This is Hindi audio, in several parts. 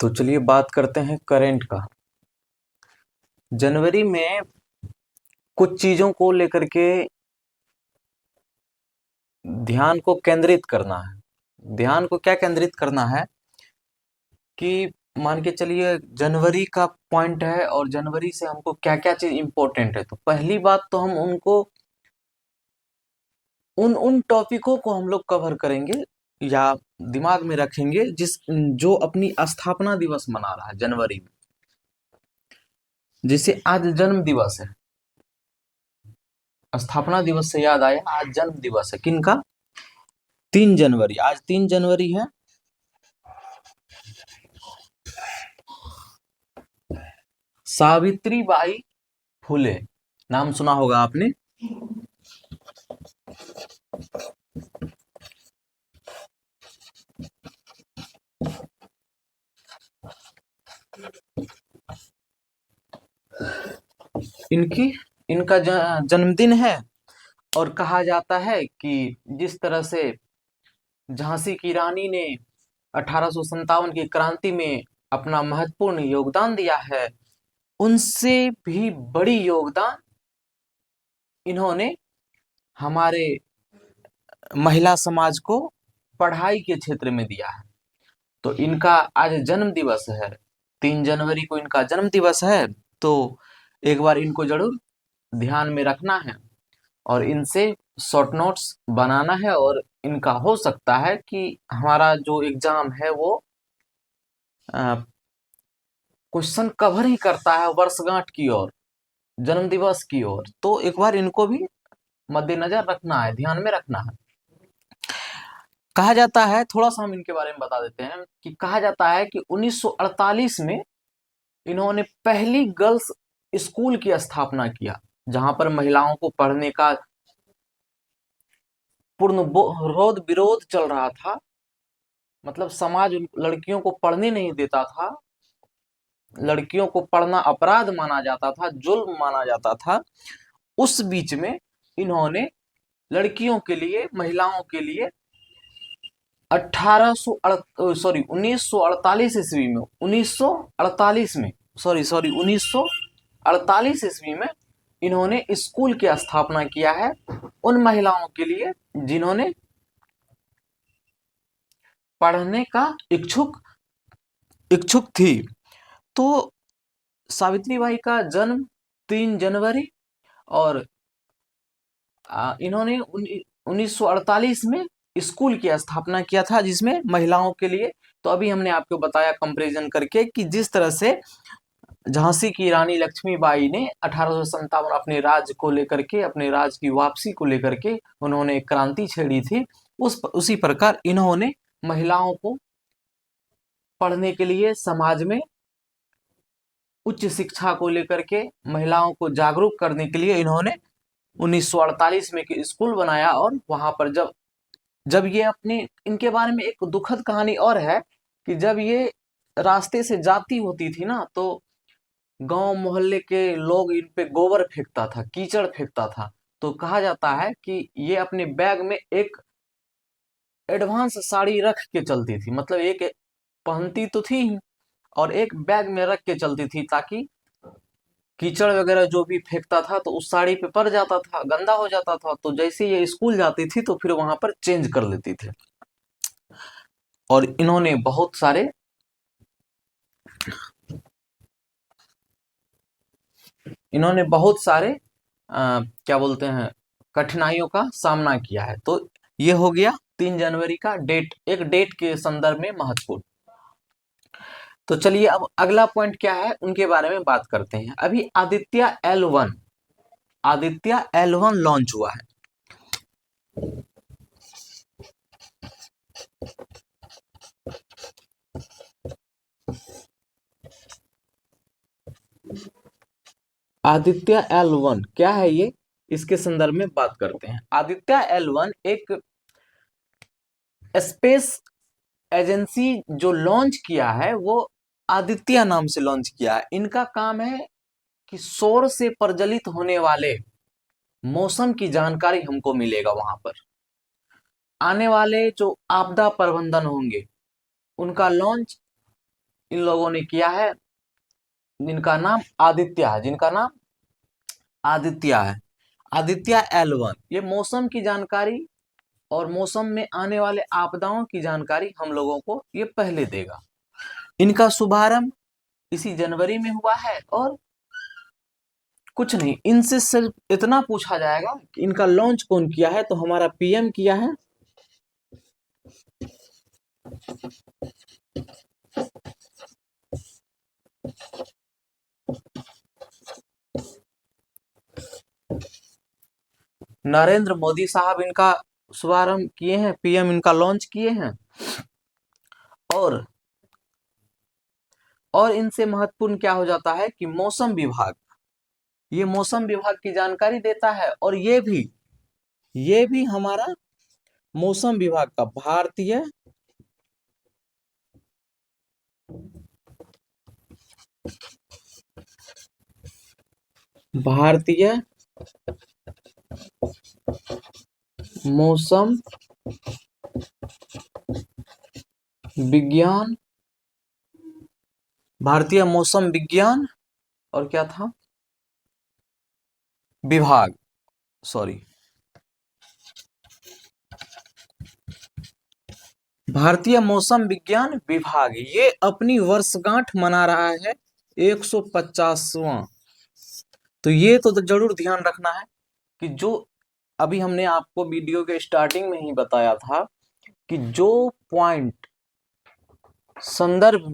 तो चलिए बात करते हैं करंट का। जनवरी में कुछ चीजों को लेकर के ध्यान को केंद्रित करना है। ध्यान को क्या केंद्रित करना है कि मान के चलिए जनवरी का पॉइंट है और जनवरी से हमको क्या क्या चीज इंपॉर्टेंट है। तो पहली बात तो हम उनको उन उन टॉपिकों को हम लोग कवर करेंगे या दिमाग में रखेंगे जो अपनी स्थापना दिवस मना रहा है जनवरी में। जैसे आज जन्म दिवस है, स्थापना दिवस से याद आया, आज जन्म दिवस है किनका? 3 जनवरी। आज 3 जनवरी है। सावित्री बाई फुले, नाम सुना होगा आपने। इनकी इनका जन्मदिन है। और कहा जाता है कि जिस तरह से झांसी की रानी ने 1857 की क्रांति में अपना महत्वपूर्ण योगदान दिया है, उनसे भी बड़ी योगदान इन्होंने हमारे महिला समाज को पढ़ाई के क्षेत्र में दिया है। तो इनका आज जन्म दिवस है, 3 जनवरी को इनका जन्म दिवस है। तो एक बार इनको जरूर ध्यान में रखना है और इनसे शॉर्ट नोट्स बनाना है। और इनका हो सकता है कि हमारा जो एग्जाम है वो क्वेश्चन कवर ही करता है वर्षगांठ की ओर, जन्म दिवस की ओर। तो एक बार इनको भी मद्देनजर रखना है, ध्यान में रखना है। कहा जाता है, थोड़ा सा हम इनके बारे में बता देते हैं कि कहा जाता है कि 1948 में इन्होंने पहली गर्ल्स स्कूल की स्थापना किया, जहां पर महिलाओं को पढ़ने का पूर्ण विरोध चल रहा था। मतलब समाज लड़कियों को पढ़ने नहीं देता था, लड़कियों को पढ़ना अपराध माना जाता था, जुल्म माना जाता था। उस बीच में इन्होंने लड़कियों के लिए, महिलाओं के लिए 1948 ईस्वी में 1948 में सॉरी सॉरी 1948 ईस्वी में इन्होंने स्कूल की स्थापना किया है उन महिलाओं के लिए जिन्होंने पढ़ने का इच्छुक थी। तो सावित्री बाई का जन्म 3 जनवरी, और इन्होंने 1948 में स्कूल की स्थापना किया था जिसमें महिलाओं के लिए। तो अभी हमने आपको बताया कंपैरिजन करके कि जिस तरह से झांसी की रानी लक्ष्मीबाई ने 1857 अपने राज्य को लेकर के, अपने राज्य की वापसी को लेकर के उन्होंने एक क्रांति छेड़ी थी, उसी प्रकार इन्होंने महिलाओं को पढ़ने के लिए, समाज में उच्च शिक्षा को लेकर के महिलाओं को जागरूक करने के लिए इन्होंने 1948 में एक स्कूल बनाया। और वहां पर जब जब ये अपने, इनके बारे में एक दुखद कहानी और है कि जब ये रास्ते से जाती होती थी ना, तो गांव मोहल्ले के लोग इन पे गोबर फेंकता था, कीचड़ फेंकता था। तो कहा जाता है कि ये अपने बैग में एक एडवांस साड़ी रख के चलती थी, मतलब एक पहनती तो थी ही और एक बैग में रख के चलती थी ताकि कीचड़ वगैरह जो भी फेंकता था तो उस साड़ी पे पड़ जाता था, गंदा हो जाता था। तो जैसे ये स्कूल जाती थी तो फिर वहां पर चेंज कर लेती थी। और इन्होंने बहुत सारे क्या बोलते हैं, कठिनाइयों का सामना किया है। तो ये हो गया 3 जनवरी का डेट, एक डेट के संदर्भ में महत्वपूर्ण। तो चलिए अब अगला पॉइंट क्या है उनके बारे में बात करते हैं। अभी आदित्य L1 लॉन्च हुआ है। आदित्य L1 क्या है ये, इसके संदर्भ में बात करते हैं। आदित्य L1 एक स्पेस एजेंसी जो लॉन्च किया है वो आदित्य नाम से लॉन्च किया है। इनका काम है कि सौर से प्रज्वलित होने वाले मौसम की जानकारी हमको मिलेगा। वहां पर आने वाले जो आपदा प्रबंधन होंगे उनका लॉन्च इन लोगों ने किया है, जिनका नाम आदित्य है, जिनका नाम आदित्य है, आदित्य L1। ये मौसम की जानकारी और मौसम में आने वाले आपदाओं की जानकारी हम लोगों को ये पहले देगा। इनका शुभारंभ इसी जनवरी में हुआ है और कुछ नहीं, इनसे सिर्फ इतना पूछा जाएगा कि इनका लॉन्च कौन किया है, तो हमारा PM किया है। नरेंद्र मोदी साहब इनका शुभारंभ किए हैं, PM इनका लॉन्च किए हैं। और इनसे महत्वपूर्ण क्या हो जाता है कि मौसम विभाग, ये मौसम विभाग की जानकारी देता है। और ये भी हमारा मौसम विभाग का भारतीय मौसम विज्ञान, भारतीय मौसम विज्ञान और क्या था, विभाग, सॉरी, भारतीय मौसम विज्ञान विभाग, ये अपनी वर्षगांठ मना रहा है 150वां। तो ये तो जरूर ध्यान रखना है कि जो अभी हमने आपको वीडियो के स्टार्टिंग में ही बताया था कि जो पॉइंट संदर्भ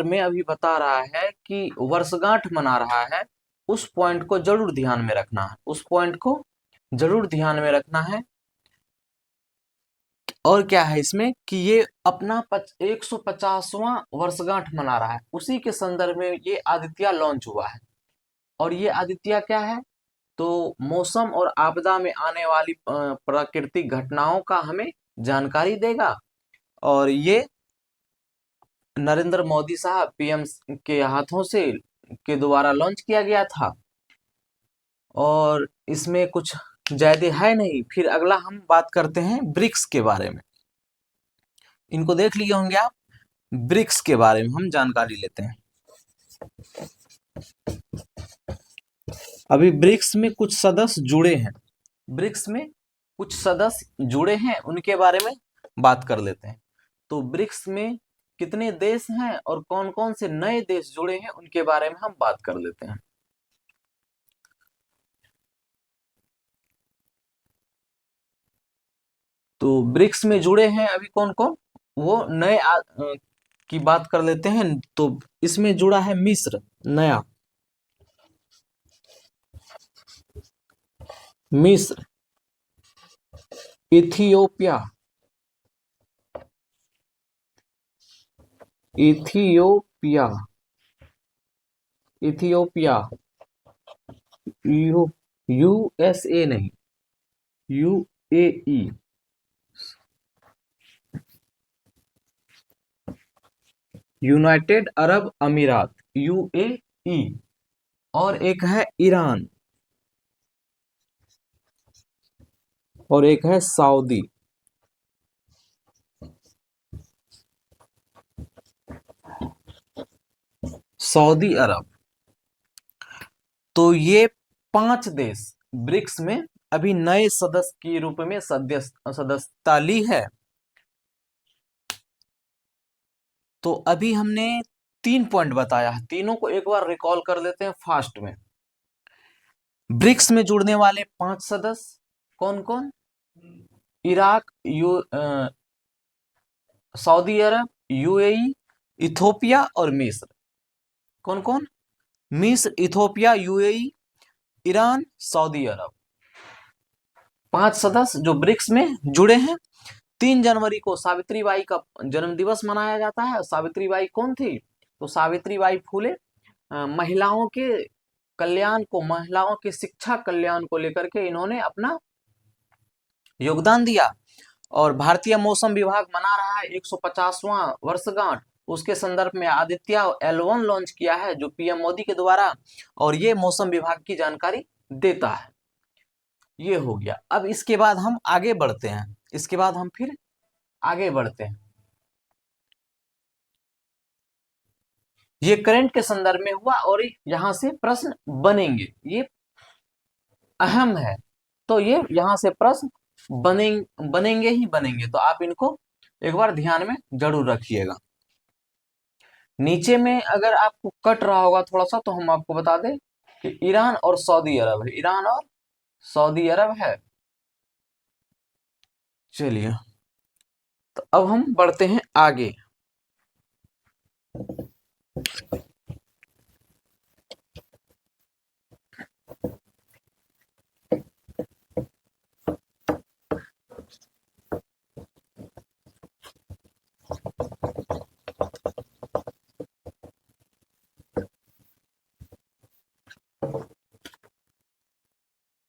में अभी बता रहा है कि वर्षगांठ मना रहा है, उस पॉइंट को जरूर ध्यान में रखना है, उस पॉइंट को जरूर ध्यान में रखना है। और क्या है इसमें कि ये अपना 150वां वर्षगांठ मना रहा है, उसी के संदर्भ में ये आदित्य लॉन्च हुआ है। और ये आदित्य क्या है, तो मौसम और आपदा में आने वाली प्राकृतिक घटनाओं का हमें जानकारी देगा। और ये नरेंद्र मोदी साहब PM के हाथों से के द्वारा लॉन्च किया गया था। और इसमें कुछ ज्यादा है नहीं। फिर अगला हम बात करते हैं ब्रिक्स के बारे में। इनको देख लिए होंगे आप, ब्रिक्स के बारे में हम जानकारी लेते हैं। अभी ब्रिक्स में कुछ सदस्य जुड़े हैं, ब्रिक्स में कुछ सदस्य जुड़े हैं, उनके बारे में बात कर लेते हैं। तो ब्रिक्स में कितने देश हैं और कौन कौन से नए देश जुड़े हैं, उनके बारे में हम बात कर लेते हैं। तो ब्रिक्स में जुड़े हैं अभी कौन कौन, वो नए की बात कर लेते हैं। तो इसमें जुड़ा है मिस्र, नया मिस्र, इथियोपिया, इथियोपिया, इथियोपिया, USA नहीं, UAE, यूनाइटेड अरब अमीरात, UAE। और एक है ईरान, और एक है सऊदी। सऊदी अरब। तो ये 5 देश ब्रिक्स में अभी नए सदस्य के रूप में सदस्यता ली है। तो अभी हमने 3 पॉइंट बताया है, तीनों को एक बार रिकॉल कर लेते हैं फास्ट में। ब्रिक्स में जुड़ने वाले 5 सदस्य कौन कौन, इराक, सऊदी अरब, UAE, इथोपिया और मिस्र। कौन कौन, मिस्र, इथोपिया, UAE, ईरान, सऊदी अरब। 5 सदस्य जो ब्रिक्स में जुड़े हैं। 3 जनवरी को सावित्री बाई का जन्म दिवस मनाया जाता है। सावित्री बाई कौन थी, तो सावित्री बाई फुले महिलाओं के कल्याण को, महिलाओं के शिक्षा कल्याण को लेकर के इन्होंने अपना योगदान दिया। और भारतीय मौसम विभाग मना रहा है 150वां वर्षगांठ, उसके संदर्भ में आदित्य L1 लॉन्च किया है, जो PM मोदी के द्वारा, और ये मौसम विभाग की जानकारी देता है। ये हो गया। अब इसके बाद हम आगे बढ़ते हैं, इसके बाद हम फिर आगे बढ़ते हैं। ये करंट के संदर्भ में हुआ और यहां से प्रश्न बनेंगे, ये अहम है। तो ये यहां से प्रश्न बनेंगे ही बनेंगे, तो आप इनको एक बार ध्यान में जरूर रखिएगा। नीचे में अगर आपको कट रहा होगा थोड़ा सा, तो हम आपको बता दें कि ईरान और सऊदी अरब है, ईरान और सऊदी अरब है। चलिए, तो अब हम बढ़ते हैं आगे।